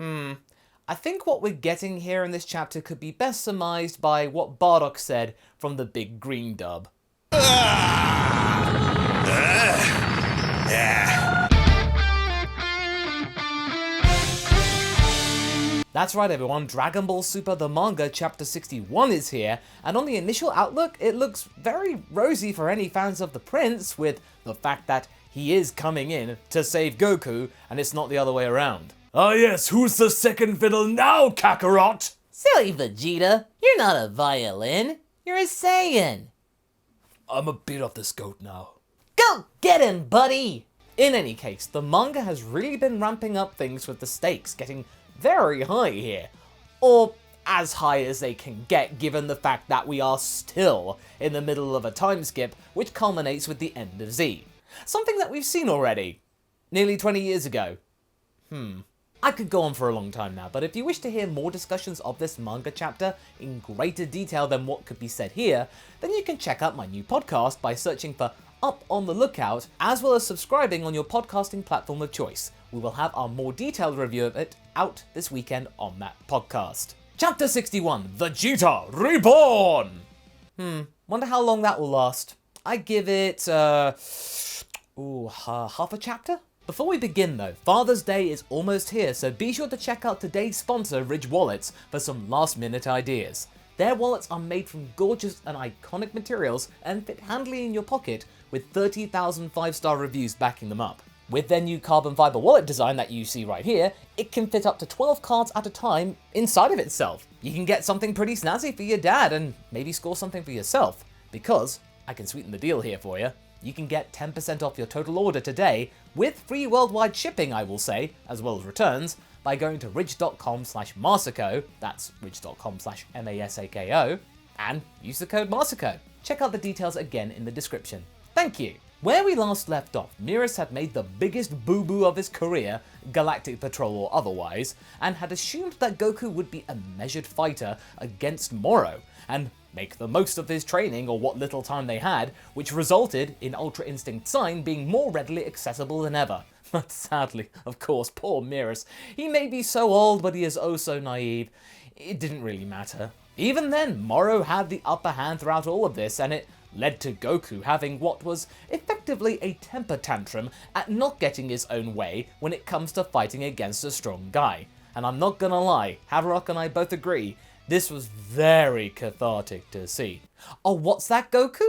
I think what we're getting here in this chapter could be best surmised by what Bardock said from the big green dub. That's right everyone, Dragon Ball Super the Manga Chapter 61 is here, and on the initial outlook it looks very rosy for any fans of the Prince, with the fact that he is coming in to save Goku and it's not the other way around. Ah yes, who's the second fiddle now, Kakarot? Silly Vegeta, you're not a violin, you're a Saiyan. I'm a bit of this goat now. Go get him, buddy! In any case, the manga has really been ramping up things with the stakes getting very high here, or as high as they can get given the fact that we are still in the middle of a time skip which culminates with the end of Z. Something that we've seen already, nearly 20 years ago. I could go on for a long time now, but if you wish to hear more discussions of this manga chapter in greater detail than what could be said here, then you can check out my new podcast by searching for Up on the Lookout, as well as subscribing on your podcasting platform of choice. We will have our more detailed review of it out this weekend on that podcast. Chapter 61, Vegeta Reborn! Wonder how long that will last. I give it, half a chapter? Before we begin though, Father's Day is almost here, so be sure to check out today's sponsor, Ridge Wallets, for some last minute ideas. Their wallets are made from gorgeous and iconic materials and fit handily in your pocket with 30,000 5-star reviews backing them up. With their new carbon fiber wallet design that you see right here, it can fit up to 12 cards at a time inside of itself. You can get something pretty snazzy for your dad and maybe score something for yourself, because I can sweeten the deal here for you. You can get 10% off your total order today with free worldwide shipping, I will say, as well as returns, by going to ridge.com/Masako, that's ridge.com/MASAKO, and use the code MASAKO. Check out the details again in the description. Thank you. Where we last left off, Miras had made the biggest boo-boo of his career, Galactic Patrol or otherwise, and had assumed that Goku would be a measured fighter against Moro, and make the most of his training or what little time they had, which resulted in Ultra Instinct Sign being more readily accessible than ever. But sadly, of course, poor Miras. He may be so old, but he is oh so naive. It didn't really matter. Even then, Moro had the upper hand throughout all of this, and it led to Goku having what was effectively a temper tantrum at not getting his own way when it comes to fighting against a strong guy. And I'm not gonna lie, Haverock and I both agree, this was very cathartic to see. Oh, what's that, Goku?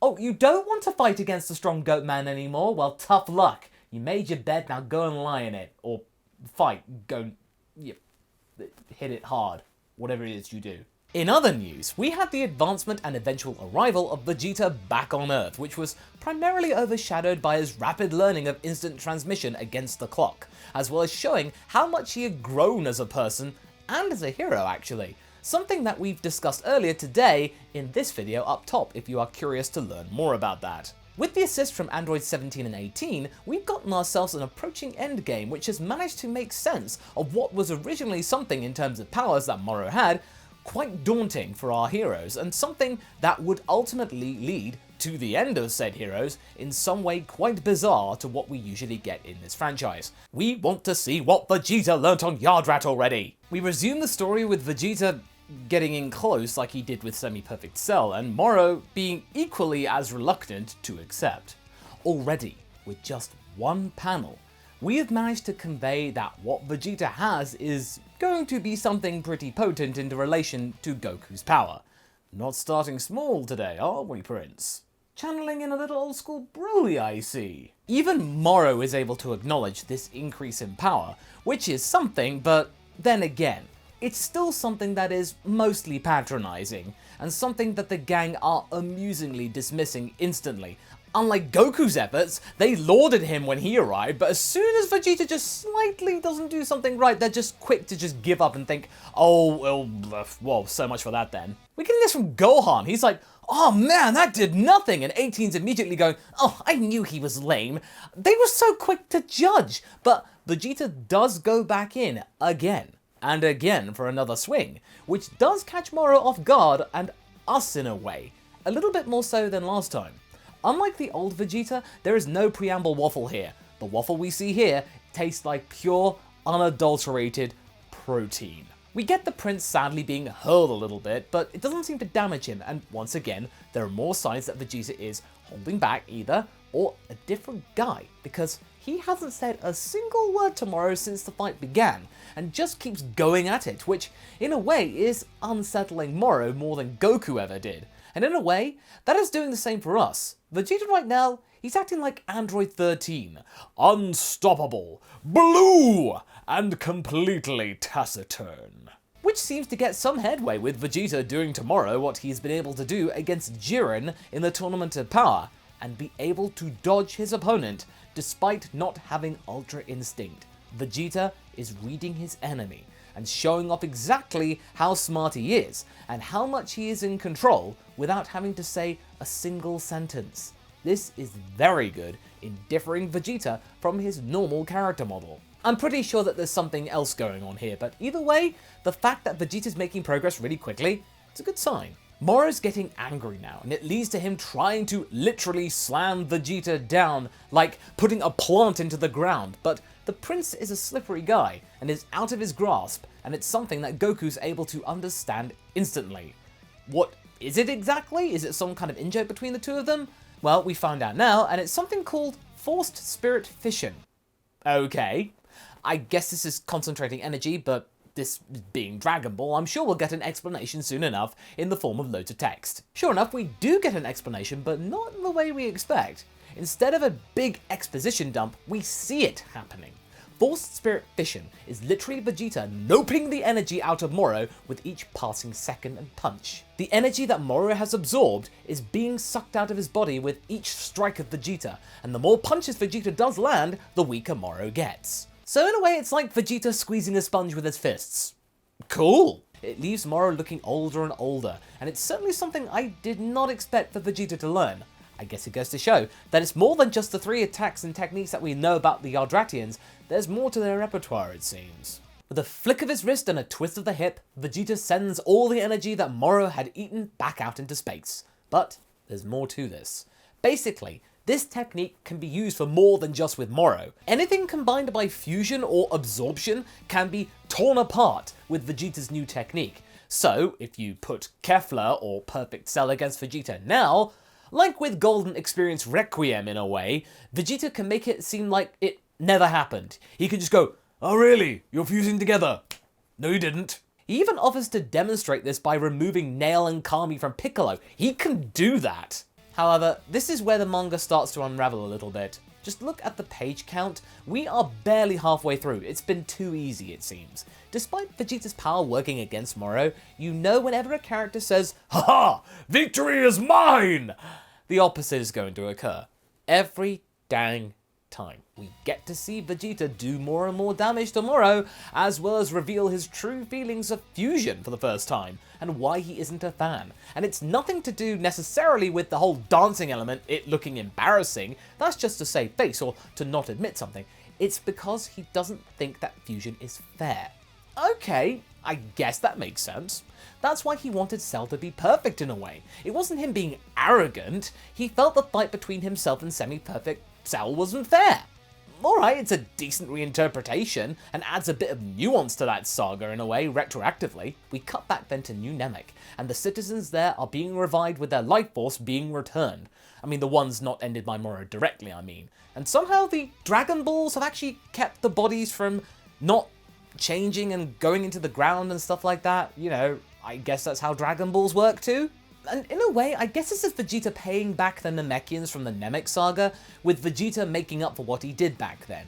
Oh, you don't want to fight against a strong goat man anymore? Well, tough luck. You made your bed, now go and lie in it. Or fight, hit it hard. Whatever it is you do. In other news, we had the advancement and eventual arrival of Vegeta back on Earth, which was primarily overshadowed by his rapid learning of instant transmission against the clock, as well as showing how much he had grown as a person, and as a hero actually. Something that we've discussed earlier today in this video up top if you are curious to learn more about that. With the assist from Androids 17 and 18, we've gotten ourselves an approaching endgame which has managed to make sense of what was originally something in terms of powers that Moro had, quite daunting for our heroes, and something that would ultimately lead to the end of said heroes in some way quite bizarre to what we usually get in this franchise. We want to see what Vegeta learnt on Yardrat already! We resume the story with Vegeta getting in close like he did with Semi-Perfect Cell, and Moro being equally as reluctant to accept. Already, with just one panel, we have managed to convey that what Vegeta has is going to be something pretty potent in relation to Goku's power. Not starting small today, are we, Prince? Channeling in a little old school Broly, I see. Even Moro is able to acknowledge this increase in power, which is something, but then again, it's still something that is mostly patronizing, and something that the gang are amusingly dismissing instantly. Unlike Goku's efforts, they lauded him when he arrived, but as soon as Vegeta just slightly doesn't do something right, they're just quick to just give up and think, oh, well, so much for that then. We're getting this from Gohan. He's like, oh man, that did nothing, and 18's immediately going, oh, I knew he was lame. They were so quick to judge, but Vegeta does go back in again and again for another swing, which does catch Moro off guard, and us in a way, a little bit more so than last time. Unlike the old Vegeta, there is no preamble waffle here. The waffle we see here tastes like pure, unadulterated, protein. We get the prince sadly being hurled a little bit, but it doesn't seem to damage him, and once again, there are more signs that Vegeta is holding back either, or a different guy, because he hasn't said a single word to Moro since the fight began, and just keeps going at it, which in a way is unsettling Moro more than Goku ever did. And in a way, that is doing the same for us. Vegeta right now, he's acting like Android 13. Unstoppable, blue, and completely taciturn. Which seems to get some headway with Vegeta doing tomorrow what he's been able to do against Jiren in the Tournament of Power, and be able to dodge his opponent despite not having Ultra Instinct. Vegeta is reading his enemy and showing off exactly how smart he is and how much he is in control without having to say a single sentence. This is very good in differing Vegeta from his normal character model. I'm pretty sure that there's something else going on here, but either way, the fact that Vegeta's making progress really quickly, it's a good sign. Moro's getting angry now, and it leads to him trying to literally slam Vegeta down, like putting a plant into the ground, but the prince is a slippery guy, and is out of his grasp, and it's something that Goku's able to understand instantly. What is it exactly? Is it some kind of in-joke between the two of them? Well, we found out now, and it's something called Forced Spirit Fission. Okay, I guess this is concentrating energy, but this being Dragon Ball, I'm sure we'll get an explanation soon enough in the form of loads of text. Sure enough, we do get an explanation, but not in the way we expect. Instead of a big exposition dump, we see it happening. Forced Spirit Fission is literally Vegeta noping the energy out of Moro with each passing second and punch. The energy that Moro has absorbed is being sucked out of his body with each strike of Vegeta, and the more punches Vegeta does land, the weaker Moro gets. So in a way, it's like Vegeta squeezing a sponge with his fists. Cool! It leaves Moro looking older and older, and it's certainly something I did not expect for Vegeta to learn. I guess it goes to show that it's more than just the 3 attacks and techniques that we know about the Yardratians, there's more to their repertoire it seems. With a flick of his wrist and a twist of the hip, Vegeta sends all the energy that Moro had eaten back out into space. But there's more to this. Basically, this technique can be used for more than just with Moro. Anything combined by fusion or absorption can be torn apart with Vegeta's new technique. So, if you put Kefla or Perfect Cell against Vegeta now, like with Golden Experience Requiem in a way, Vegeta can make it seem like it never happened. He can just go, "Oh really? You're fusing together? No you didn't." He even offers to demonstrate this by removing Nail and Kami from Piccolo. He can do that. However, this is where the manga starts to unravel a little bit. Just look at the page count. We are barely halfway through. It's been too easy, it seems. Despite Vegeta's power working against Moro, you know whenever a character says, "Ha! Victory is mine!" the opposite is going to occur. Every dang time. We get to see Vegeta do more and more damage to Moro, as well as reveal his true feelings of fusion for the first time, and why he isn't a fan. And it's nothing to do necessarily with the whole dancing element, it looking embarrassing, that's just to save face or to not admit something. It's because he doesn't think that fusion is fair. Okay, I guess that makes sense. That's why he wanted Cell to be perfect in a way. It wasn't him being arrogant, he felt the fight between himself and semi-perfect Cell wasn't fair. Alright, it's a decent reinterpretation, and adds a bit of nuance to that saga in a way, retroactively. We cut back then to New Namek, and the citizens there are being revived with their life force being returned. I mean, the ones not ended by Moro directly, I mean. And somehow the Dragon Balls have actually kept the bodies from not changing and going into the ground and stuff like that. You know, I guess that's how Dragon Balls work too. And in a way, I guess this is Vegeta paying back the Namekians from the Namek saga, with Vegeta making up for what he did back then.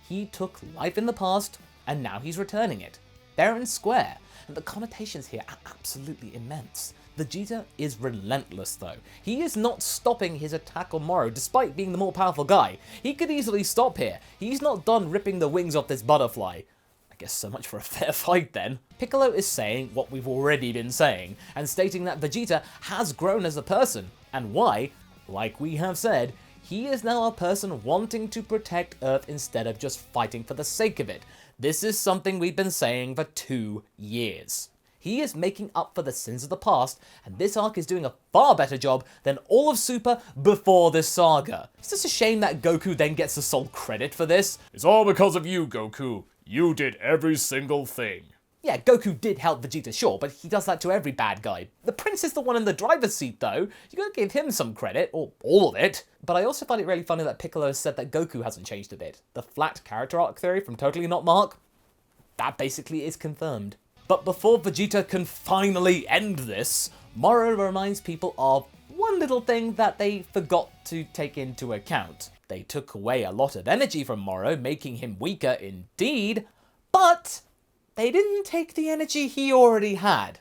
He took life in the past, and now he's returning it. Fair and square, and the connotations here are absolutely immense. Vegeta is relentless though. He is not stopping his attack on Moro despite being the more powerful guy. He could easily stop here. He's not done ripping the wings off this butterfly. I guess so much for a fair fight then. Piccolo is saying what we've already been saying, and stating that Vegeta has grown as a person, and why, like we have said, he is now a person wanting to protect Earth instead of just fighting for the sake of it. This is something we've been saying for 2 years. He is making up for the sins of the past, and this arc is doing a far better job than all of Super before this saga. It's just a shame that Goku then gets the sole credit for this. It's all because of you, Goku. You did every single thing. Yeah, Goku did help Vegeta, sure, but he does that to every bad guy. The prince is the one in the driver's seat, though. You gotta give him some credit, or all of it. But I also find it really funny that Piccolo has said that Goku hasn't changed a bit. The flat character arc theory from Totally Not Mark, that basically is confirmed. But before Vegeta can finally end this, Moro reminds people of one little thing that they forgot to take into account. They took away a lot of energy from Moro, making him weaker indeed, but they didn't take the energy he already had.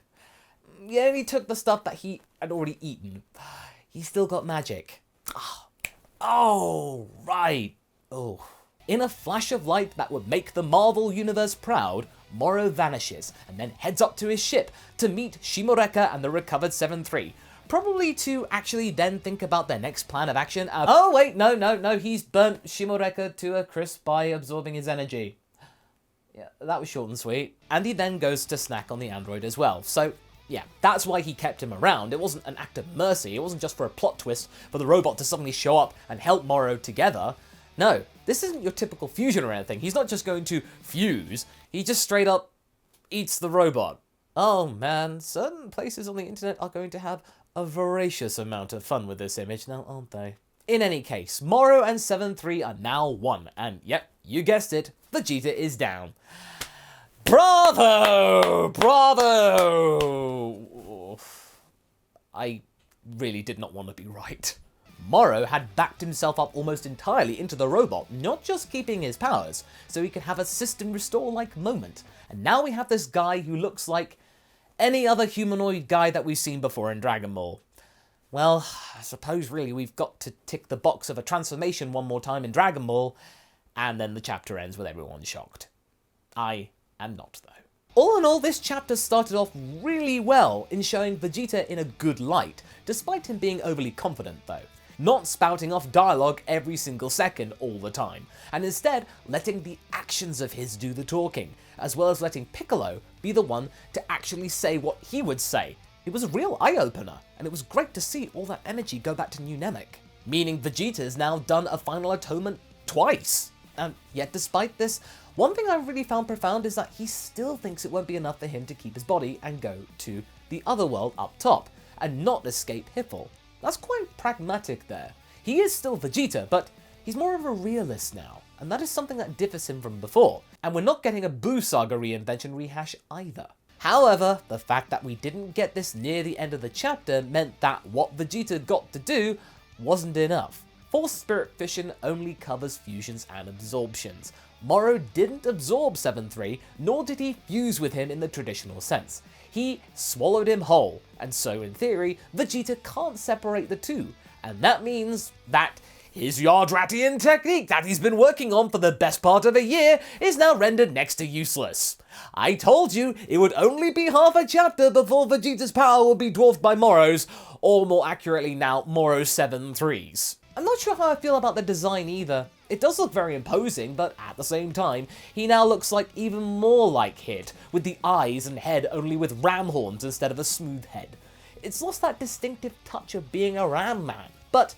He only took the stuff that he had already eaten. He still got magic. Oh, right. Oh. In a flash of light that would make the Marvel Universe proud, Mauro vanishes and then heads up to his ship to meet Shimoreka and the recovered 7-3. Probably to actually then think about their next plan of action. Oh wait, no, he's burnt Shimoreka to a crisp by absorbing his energy. Yeah, that was short and sweet. And he then goes to snack on the android as well. So yeah, that's why he kept him around. It wasn't an act of mercy. It wasn't just for a plot twist for the robot to suddenly show up and help Moro together. No, this isn't your typical fusion or anything. He's not just going to fuse. He just straight up eats the robot. Oh man, certain places on the internet are going to have a voracious amount of fun with this image now, aren't they? In any case, Moro and 7-3 are now one, and yep, you guessed it, Vegeta is down. Bravo! Bravo! I really did not want to be right. Moro had backed himself up almost entirely into the robot, not just keeping his powers, so he could have a system restore-like moment. And now we have this guy who looks like any other humanoid guy that we've seen before in Dragon Ball. Well, I suppose really we've got to tick the box of a transformation one more time in Dragon Ball, and then the chapter ends with everyone shocked. I am not, though. All in all, this chapter started off really well in showing Vegeta in a good light, despite him being overly confident though. Not spouting off dialogue every single second all the time, and instead letting the actions of his do the talking, as well as letting Piccolo be the one to actually say what he would say. It was a real eye-opener, and it was great to see all that energy go back to New Namek, meaning Vegeta's now done a final atonement twice. And yet despite this, one thing I really found profound is that he still thinks it won't be enough for him to keep his body and go to the other world up top, and not escape Hippel. That's quite pragmatic there. He is still Vegeta, but he's more of a realist now, and that is something that differs him from before. And we're not getting a Boo Saga reinvention rehash either. However, the fact that we didn't get this near the end of the chapter meant that what Vegeta got to do wasn't enough. Force Spirit Fission only covers fusions and absorptions. Moro didn't absorb 7-3, nor did he fuse with him in the traditional sense. He swallowed him whole, and so in theory, Vegeta can't separate the two, and that means that his Yardratian technique that he's been working on for the best part of a year is now rendered next to useless. I told you it would only be half a chapter before Vegeta's power will be dwarfed by Moro's, or more accurately now, Moro 7-3's. I'm not sure how I feel about the design either. It does look very imposing, but at the same time, he now looks like even more like Hit, with the eyes and head only with ram horns instead of a smooth head. It's lost that distinctive touch of being a ram man, but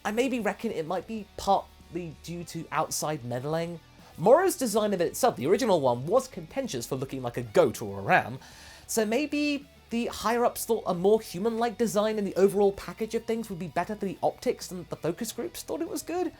I maybe reckon it might be partly due to outside meddling. Moro's design of it itself, the original one, was contentious for looking like a goat or a ram, so maybe the higher-ups thought a more human-like design in the overall package of things would be better for the optics than the focus groups thought it was good.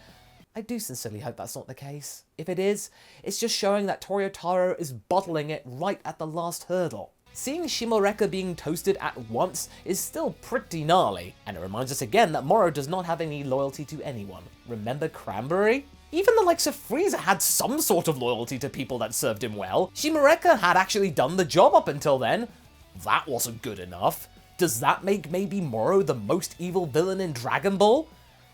I do sincerely hope that's not the case. If it is, it's just showing that Toyotaro is bottling it right at the last hurdle. Seeing Shimoreka being toasted at once is still pretty gnarly, and it reminds us again that Moro does not have any loyalty to anyone. Remember Cranberry? Even the likes of Frieza had some sort of loyalty to people that served him well. Shimoreka had actually done the job up until then. That wasn't good enough. Does that make maybe Moro the most evil villain in Dragon Ball?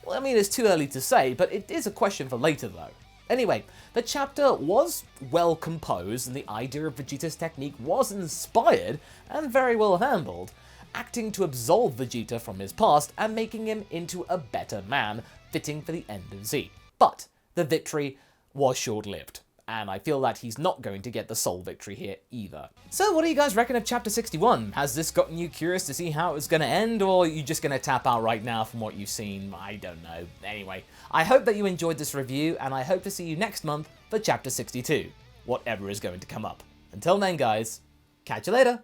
Well, I mean, it's too early to say, but it is a question for later though. Anyway, the chapter was well composed and the idea of Vegeta's technique was inspired and very well handled, acting to absolve Vegeta from his past and making him into a better man, fitting for the end of Z. But the victory was short-lived, and I feel that he's not going to get the soul victory here either. So what do you guys reckon of chapter 61? Has this gotten you curious to see how it was going to end, or are you just going to tap out right now from what you've seen? I don't know. Anyway, I hope that you enjoyed this review, and I hope to see you next month for chapter 62, whatever is going to come up. Until then guys, Catch you later.